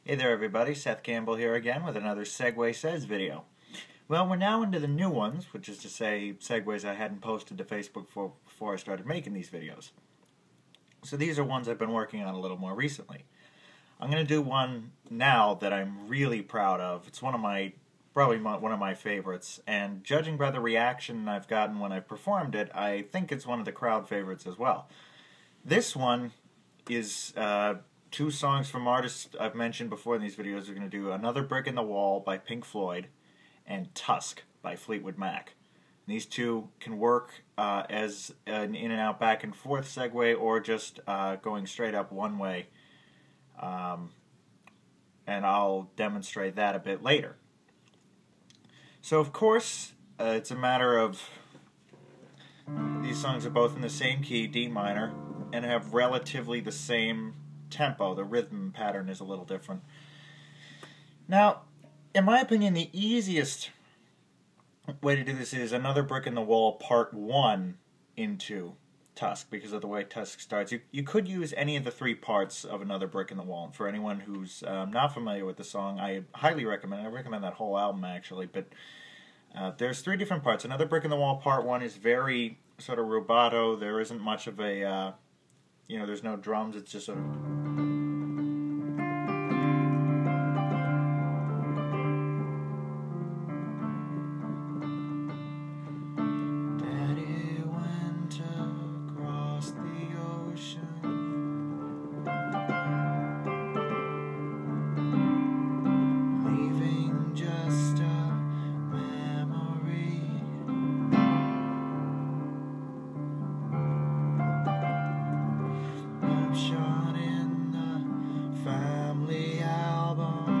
Hey there everybody, Seth Campbell here again with another Segue Says video. Well, we're now into the new ones, which is to say segues I hadn't posted to Facebook before I started making these videos. So these are ones I've been working on a little more recently. I'm going to do one now that I'm really proud of. It's probably one of my favorites, and judging by the reaction I've gotten when I've performed it, I think it's one of the crowd favorites as well. This one is two songs from artists I've mentioned before in these videos. We're going to do Another Brick in the Wall by Pink Floyd and Tusk by Fleetwood Mac. And these two can work as an in and out back and forth segue, or just going straight up one way, and I'll demonstrate that a bit later. So of course it's a matter of these songs are both in the same key, D minor, and have relatively the same tempo. The rhythm pattern is a little different. Now, in my opinion, the easiest way to do this is Another Brick in the Wall Part 1 into Tusk, because of the way Tusk starts. You could use any of the three parts of Another Brick in the Wall. And for anyone who's not familiar with the song, I highly recommend it. I recommend that whole album, actually. But there's three different parts. Another Brick in the Wall Part 1 is very sort of rubato. There isn't much of a... there's no drums, it's just sort of... Daddy went across the ocean, leaving just a memory. Shot in the family album.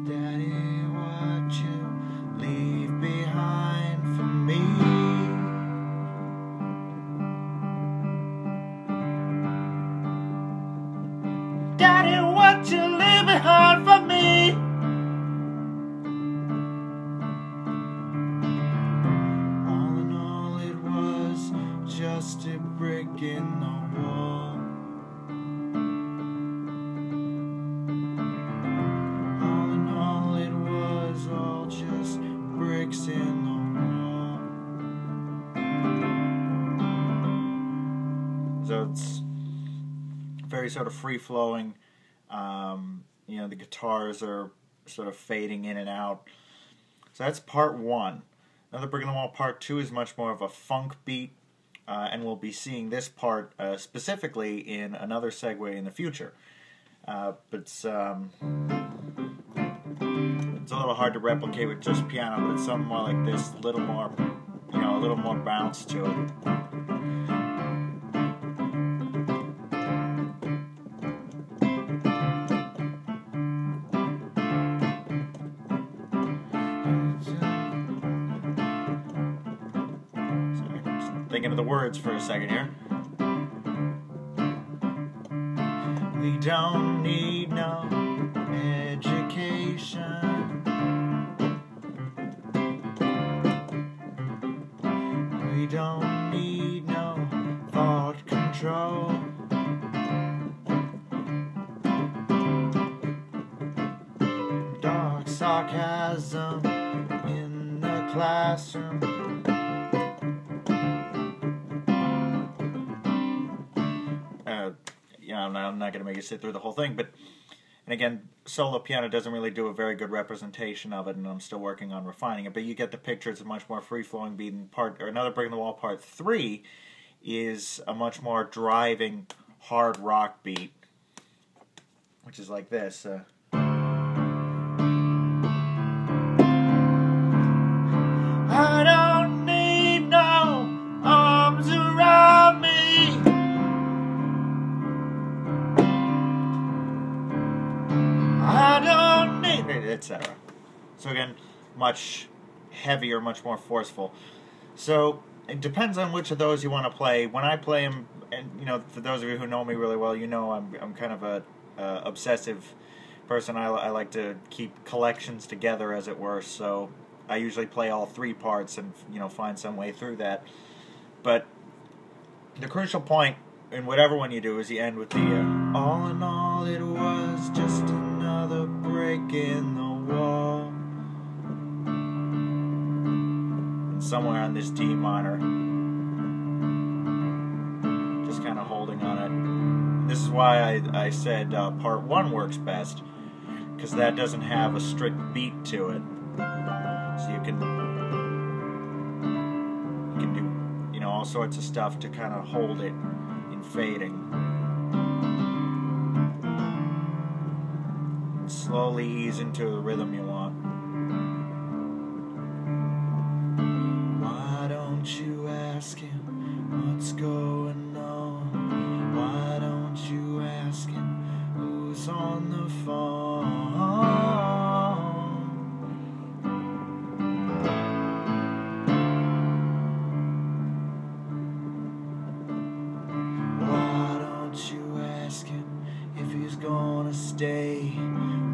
Daddy, what you leave behind for me? Daddy, what you leave behind for me? Just a brick in the wall. All in all, it was all just bricks in the wall. So it's very sort of free-flowing. The guitars are sort of fading in and out. So that's part one. Another Brick in the Wall Part 2 is much more of a funk beat. And we'll be seeing this part specifically in another segue in the future. But it's a little hard to replicate with just piano, but it's something more like this, a little more bounce to it. Thinking of the words for a second here. We don't need no education. We don't need no thought control. Dark sarcasm in the classroom. I'm not going to make you sit through the whole thing, and again, solo piano doesn't really do a very good representation of it, and I'm still working on refining it, but you get the picture. It's a much more free-flowing beat. Another Brick in the Wall Part 3 is a much more driving, hard rock beat, which is like this. I don't need no arms around me. I don't need it, etc. So again, much heavier, much more forceful. So it depends on which of those you want to play. When I play them, and for those of you who know me really well, I'm kind of a obsessive person. I like to keep collections together, as it were. So I usually play all three parts and find some way through that. But the crucial point and whatever one you do is you end with the all in all it was just another break in the wall. And somewhere on this D minor, just kind of holding on it. This is why I said part 1 works best, because that doesn't have a strict beat to it. So you can do, you know, all sorts of stuff to kind of hold it in fading. And slowly ease into the rhythm you want. Why don't you ask him what's going on? Why don't you ask him who's on the phone? Why don't you ask him if he's gonna stay?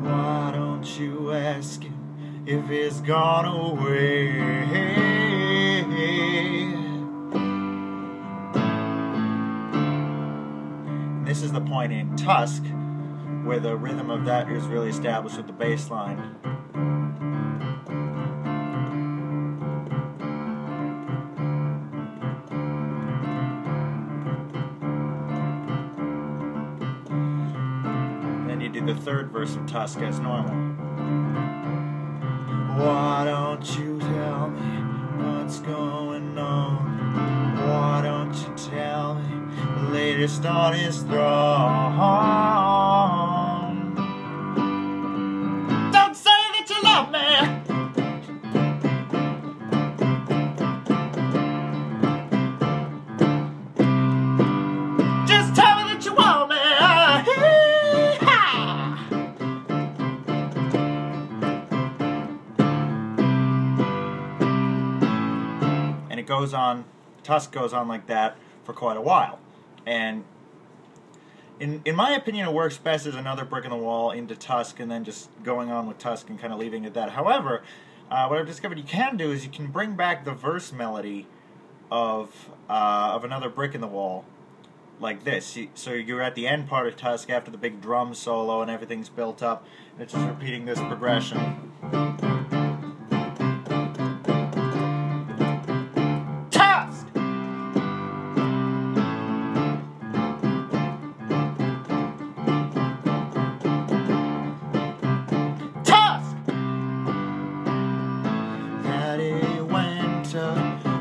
Why don't you ask him if he's gone away? This is the point in Tusk where the rhythm of that is really established with the bass line. And then you do the third verse of Tusk as normal. Why don't you tell me what's going on? Why don't you tell me the latest on his throne? Don't say that you love me. Just tell me that you want me. And it goes on, Tusk goes on like that for quite a while. And in my opinion, it works best as another brick in the wall into Tusk and then just going on with Tusk and kind of leaving it at that. However, what I've discovered you can do is you can bring back the verse melody of another brick in the wall like this. So you're at the end part of Tusk after the big drum solo and everything's built up, and it's just repeating this progression.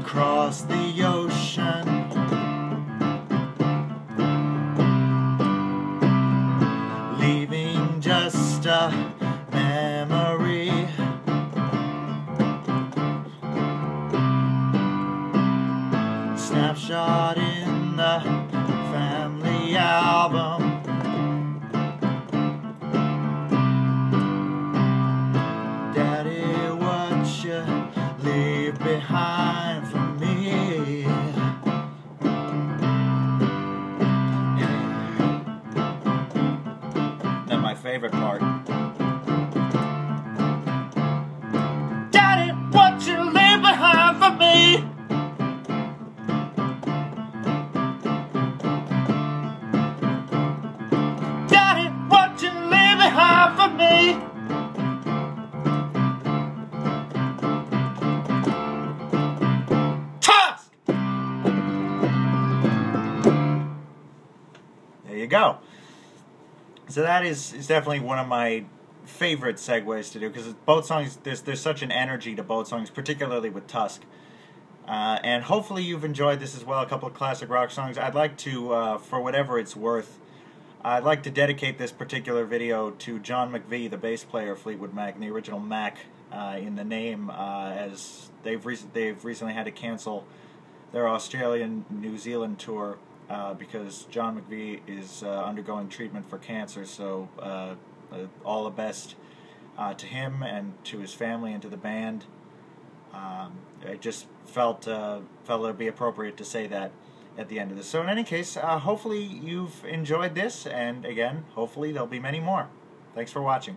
Across the ocean, leaving just a memory. Snapshot in the family album. Daddy, what you leave behind for me? Then my favorite part. Daddy, what you leave behind for me? Daddy, what you leave behind for me? There you go. So that is definitely one of my favorite segues to do, because both songs, there's such an energy to both songs, particularly with Tusk. And hopefully you've enjoyed this as well, a couple of classic rock songs. I'd like to, for whatever it's worth, I'd like to dedicate this particular video to John McVie, the bass player of Fleetwood Mac, and the original Mac in the name, as they've recently had to cancel their Australian, New Zealand tour because John McVie is undergoing treatment for cancer. So all the best to him and to his family and to the band. I just felt it would be appropriate to say that at the end of this. So in any case, hopefully you've enjoyed this, and again, hopefully there'll be many more. Thanks for watching.